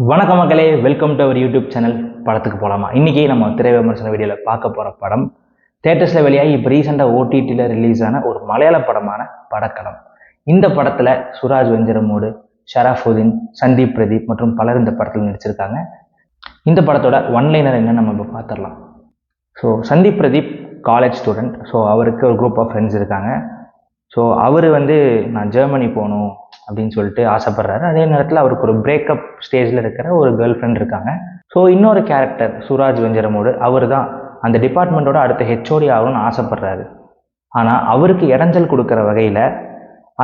வணக்கம் மக்களே, welcome to our YouTube channel. படத்துக்கு போகலாமா? இன்றைக்கி நம்ம திரை விமர்சன வீடியோவில் பார்க்க போகிற படம் தேட்டர்ஸில் வெளியாகி இப்போ ரீசெண்டாக ஓடிடியில் ரிலீஸ் ஆன ஒரு மலையாள படமான படக்களம். இந்த படத்தில் சுராஜ் வெஞ்சரமோடு, ஷராஃபுதீன், சந்தீப் பிரதீப் மற்றும் பலர் இந்த படத்தில் நடிச்சிருக்காங்க. இந்த படத்தோட ஒன்லைனர் என்னன்னு நம்ம இப்போ பார்த்துடலாம். So Sandeep Pradeep college student. So அவருக்கு ஒரு குரூப் ஆஃப் ஃப்ரெண்ட்ஸ் இருக்காங்க. ஸோ அவர் நான் ஜெர்மனி போகணும் அப்படின்னு சொல்லிட்டு ஆசைப்படுறாரு. அதே நேரத்தில் அவருக்கு ஒரு பிரேக்கப் ஸ்டேஜில் இருக்கிற ஒரு கேர்ள் ஃப்ரெண்ட் இருக்காங்க. ஸோ இன்னொரு கேரக்டர் சுராஜ் வெஞ்சரமோடு, அவர் தான் அந்த டிபார்ட்மெண்ட்டோட அடுத்த ஹெச்ஓடி ஆகணும்னு ஆசைப்படுறாரு. ஆனால் அவருக்கு இடைஞ்சல் கொடுக்குற வகையில்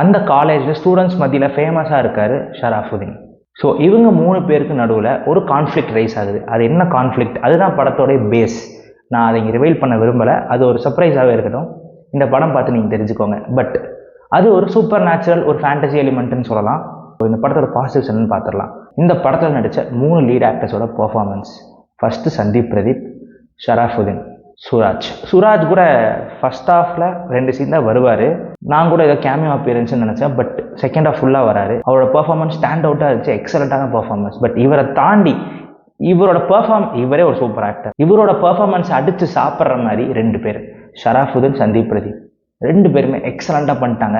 அந்த காலேஜில் ஸ்டூடெண்ட்ஸ் மத்தியில் ஃபேமஸாக இருக்கார் ஷராஃபுதீன். ஸோ இவங்க 3 பேருக்கு நடுவில் ஒரு கான்ஃப்ளிக்ட் ரைஸ் ஆகுது. அது என்ன கான்ஃப்ளிக்ட்? அதுதான் படத்தோடைய பேஸ். நான் அதை இங்கே ரிவீல் பண்ண விரும்பலை. அது ஒரு சர்ப்ரைஸாகவே இருக்கட்டும். இந்த படம் பார்த்து நீங்கள் தெரிஞ்சுக்கோங்க. பட் அது ஒரு சூப்பர் நேச்சுரல், ஒரு ஃபேண்டசி எலிமெண்ட்னு சொல்லலாம். இந்த படத்தோட பாசிட்டிவ்ஸ் என்னன்னு பார்த்துடலாம். இந்த படத்தில் நடித்த 3 லீட் ஆக்டர்ஸோட பர்ஃபார்மன்ஸ். ஃபஸ்ட்டு சந்தீப் பிரதீப், ஷராஃபுதீன், சுராஜ் கூட ஃபர்ஸ்ட் ஹாஃபில் 2 சீன் தான் வருவார். நான் கூட ஏதோ கேமியோ அப்பியரன்ஸ்னு நினச்சேன். பட் செகண்ட் ஹாஃப் ஃபுல்லாக வராரு. அவரோட பர்ஃபார்மன்ஸ் ஸ்டாண்ட் அவுட்டாக இருந்துச்சு. எக்ஸலண்ட்டான பர்ஃபார்மன்ஸ். பட் இவரை தாண்டி இவரே ஒரு சூப்பர் ஆக்டர். இவரோட பர்ஃபார்மன்ஸ் அடித்து சாப்பிட்ற மாதிரி 2 பேர், ஷராஃபுதீன், சந்தீப் பிரதீப், 2 பேருமே எக்ஸலண்ட்டாக பண்ணிட்டாங்க.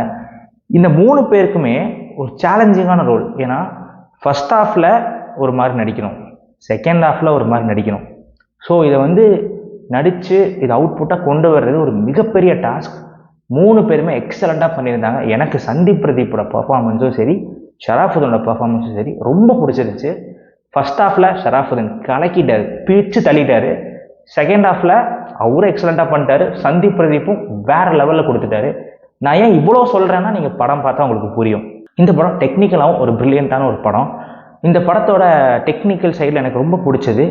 இந்த 3 பேருக்குமே ஒரு சேலஞ்சிங்கான ரோல். ஏன்னா ஃபர்ஸ்ட் ஹாஃபில் ஒரு மாதிரி நடிக்கணும், செகண்ட் ஹாஃபில் ஒரு மாதிரி நடிக்கணும். ஸோ இதை நடித்து இதை அவுட்புட்டாக கொண்டு வர்றது ஒரு மிகப்பெரிய டாஸ்க். 3 பேருமே எக்ஸலண்ட்டாக பண்ணியிருந்தாங்க. எனக்கு சந்தீப் பிரதீப்போட பர்ஃபார்மன்ஸும் சரி, ஷராஃபுதீனோட பர்ஃபார்மன்ஸும் சரி ரொம்ப பிடிச்சிருந்துச்சு. ஃபர்ஸ்ட் ஹாஃபில் ஷராஃபுதீன் கலக்கிட்டார், பிரித்து தள்ளிட்டார். செகண்ட் ஹாஃபில் அவரும் எக்ஸலண்ட்டாக பண்ணிட்டாரு. சந்தீப் பிரதீப்பும் வேறு லெவலில் கொடுத்துட்டாரு. நான் ஏன் இவ்வளோ சொல்கிறேன்னா நீங்கள் படம் பார்த்தா உங்களுக்கு புரியும். இந்த படம் டெக்னிக்கலாகவும் ஒரு பிரில்லியண்ட்டான ஒரு படம். இந்த படத்தோட டெக்னிக்கல் சைடில் எனக்கு ரொம்ப பிடிச்சது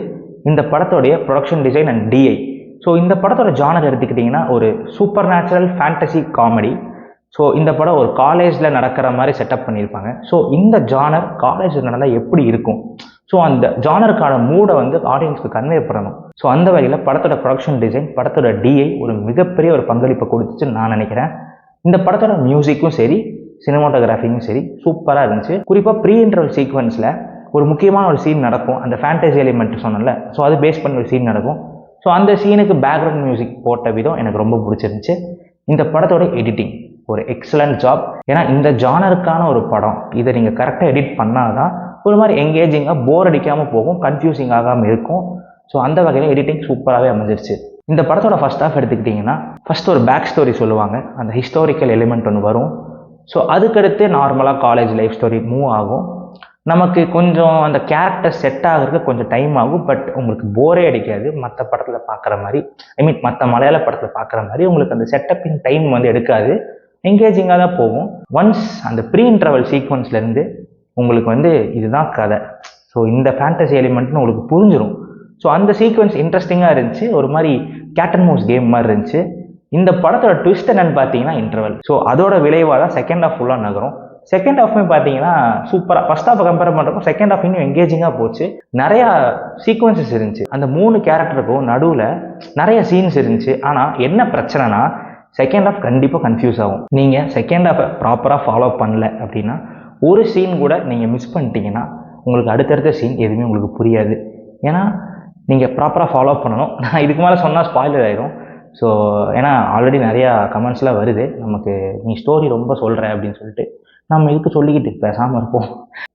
இந்த படத்தோடைய production design and DI. So இந்த படத்தோட ஜானர் எடுத்துக்கிட்டிங்கன்னா ஒரு supernatural fantasy comedy. So இந்த படம் ஒரு காலேஜில் நடக்கிற மாதிரி செட்டப் பண்ணியிருப்பாங்க. ஸோ இந்த ஜானர் காலேஜில் நடந்தால் எப்படி இருக்கும்? ஸோ அந்த ஜானருக்கான மூடை ஆடியன்ஸ்க்கு கன்வே பண்ணணும். ஸோ அந்த வகையில் படத்தோட ப்ரொடக்ஷன் டிசைன், படத்தோட டிஐ ஒரு மிகப்பெரிய ஒரு பங்களிப்பை கொடுத்துச்சுன்னு நான் நினைக்கிறேன். இந்த படத்தோட மியூசிக்கும் சரி, சினிமாட்டோகிராஃபிக்கும் சரி சூப்பராக இருந்துச்சு. குறிப்பாக ப்ரீ இன்டர்வல் சீக்வன்ஸில் ஒரு முக்கியமான ஒரு சீன் நடக்கும். அந்த ஃபேண்டசி எலிமெண்ட் சொன்னல, ஸோ அது பேஸ் பண்ணி ஒரு சீன் நடக்கும். ஸோ அந்த சீனுக்கு பேக்ரவுண்ட் மியூசிக் போட்ட விதம் எனக்கு ரொம்ப பிடிச்சிருந்துச்சு. இந்த படத்தோட எடிட்டிங் ஒரு எக்ஸலண்ட் ஜாப். ஏன்னா இந்த ஜானருக்கான ஒரு படம், இதை நீங்கள் கரெக்டாக எடிட் பண்ணால் தான் ஒரு மாதிரி எங்கேஜிங்காக, போர் அடிக்காமல் போகும், கன்ஃபியூசிங் ஆகாமல் இருக்கும். ஸோ அந்த வகையில் எடிட்டிங் சூப்பராகவே அமைஞ்சிருச்சு. இந்த படத்தோட ஃபர்ஸ்ட் ஹாஃப் எடுத்துக்கிட்டிங்கன்னா ஃபஸ்ட் ஒரு பேக் ஸ்டோரி சொல்லுவாங்க. அந்த ஹிஸ்டாரிக்கல் எலிமெண்ட் ஒன்று வரும். ஸோ அதுக்கடுத்து நார்மலாக காலேஜ் லைஃப் ஸ்டோரி மூவ் ஆகும். நமக்கு கொஞ்சம் அந்த கேரக்டர் செட் ஆகிறதுக்கு கொஞ்சம் டைம் ஆகும். பட் உங்களுக்கு போரே அடிக்காது. மற்ற படத்தில் பார்க்குற மாதிரி, மற்ற மலையாள படத்தில் பார்க்குற மாதிரி உங்களுக்கு அந்த செட்டப்பிங் டைம் எடுக்காது. என்கேஜிங்காக தான் போகும். ஒன்ஸ் அந்த ப்ரீ இன்டர்வல் சீக்வன்ஸ்லேருந்து உங்களுக்கு இதுதான் கதை, ஸோ இந்த ஃபேண்டசி எலிமெண்ட்னு உங்களுக்கு புரிஞ்சிடும். ஸோ அந்த சீக்வன்ஸ் இன்ட்ரெஸ்டிங்காக இருந்துச்சு. ஒரு மாதிரி கேட் அண்ட் மவுஸ் கேம் மாதிரி இருந்துச்சு. இந்த படத்தோட ட்விஸ்ட் என்னன்னு பார்த்தீங்கன்னா இன்டர்வல். ஸோ அதோட விளைவாக தான் செகண்ட் ஹாஃப் ஃபுல்லாக நகரும். செகண்ட் ஹாஃப்மே பார்த்தீங்கன்னா சூப்பராக, ஃபர்ஸ்ட் ஹாஃபை கம்பேர் பண்ணுறப்போ செகண்ட் ஹாஃப் இன்னும் எங்கேஜிங்காக போச்சு. நிறையா சீக்வன்சஸ் இருந்துச்சு. அந்த 3 கேரக்டருக்கும் நடுவில் நிறைய சீன்ஸ் இருந்துச்சு. ஆனால் என்ன பிரச்சனைனா செகண்ட் ஹாஃப் கண்டிப்பாக கன்ஃபியூஸ் ஆகும். நீங்கள் செகண்ட் ஹாஃபை ப்ராப்பராக ஃபாலோ பண்ணல அப்படின்னா ஒரு சீன் கூட நீங்கள் மிஸ் பண்ணிட்டீங்கன்னா உங்களுக்கு அடுத்தடுத்த சீன் எதுவுமே உங்களுக்கு புரியாது. ஏன்னா நீங்கள் ப்ராப்பராக ஃபாலோ பண்ணணும். நான் இதுக்கு மேலே சொன்னால் ஸ்பாயிலர் ஆயிரும். ஸோ ஏன்னா ஆல்ரெடி நிறையா கமெண்ட்ஸ்லாம் வருது, நமக்கு நீ ஸ்டோரி ரொம்ப சொல்கிற அப்படின்னு சொல்லிட்டு. நம்ம இதுக்கு சொல்லிக்கிட்டு பேசாமல் இருப்போம்.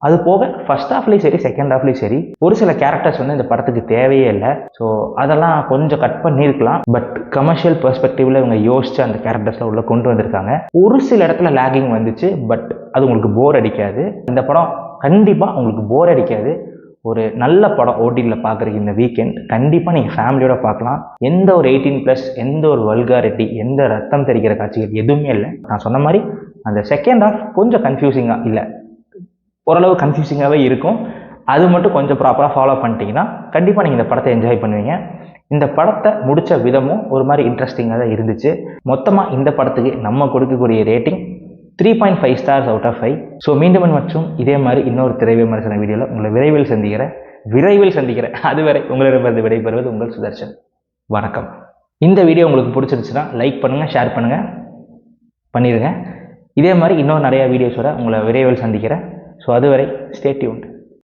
அது போக ஃபர்ஸ்ட் ஹாஃப்லேயும் சரி, செகண்ட் ஹாஃப்லேயும் சரி, ஒரு சில கேரக்டர்ஸ் இந்த படத்துக்கு தேவையே இல்லை. ஸோ அதெல்லாம் கொஞ்சம் கட் பண்ணியிருக்கலாம். பட் கமர்ஷியல் பெர்ஸ்பெக்டிவ்ல இவங்க யோசிச்சு அந்த கேரக்டர்ஸ்லாம் உள்ள கொண்டு வந்திருக்காங்க. ஒரு சில இடத்துல லேகிங் வந்துச்சு. பட் அது உங்களுக்கு போர் அடிக்காது. இந்த படம் கண்டிப்பாக உங்களுக்கு போர் அடிக்காது. ஒரு நல்ல படம் ஓடிடியில் பார்க்குறதுக்கு இந்த வீக்கெண்ட் கண்டிப்பாக நீங்கள் ஃபேமிலியோட பார்க்கலாம். எந்த ஒரு 18+, எந்த ஒரு வல்காரிட்டி, எந்த ரத்தம் தெரிக்கிற காட்சிகள் எதுவுமே இல்லை. நான் சொன்ன மாதிரி அந்த செகண்ட் ஹாஃப் கொஞ்சம் கன்ஃபியூசிங்காக இல்லை, ஓரளவு கன்ஃபியூசிங்காகவே இருக்கும். அது மட்டும் கொஞ்சம் ப்ராப்பராக ஃபாலோ பண்ணிட்டீங்கன்னா கண்டிப்பாக நீங்கள் இந்த படத்தை என்ஜாய் பண்ணுவீங்க. இந்த படத்தை முடித்த விதமும் ஒரு மாதிரி இன்ட்ரெஸ்டிங்காக தான் இருந்துச்சு. மொத்தமாக இந்த படத்துக்கு நம்ம கொடுக்கக்கூடிய rating 3.5 stars out of 5. So மீண்டும் மற்றும் இதே மாதிரி இன்னொரு திரை விமர்சன வீடியோவில் உங்களை விரைவில் சந்திக்கிறேன். அதுவரை உங்களிடமிருந்து விடைபெறுவது உங்கள் சுதர்ஷன். வணக்கம். இந்த வீடியோ உங்களுக்கு பிடிச்சிருந்துச்சுன்னா லைக் பண்ணுங்கள், ஷேர் பண்ணிடுங்க. இதே மாதிரி இன்னும் நிறையா வீடியோஸோட உங்களை விரைவில் சந்திக்கிறேன். ஸோ அதுவரை ஸ்டே டியூன்ட்.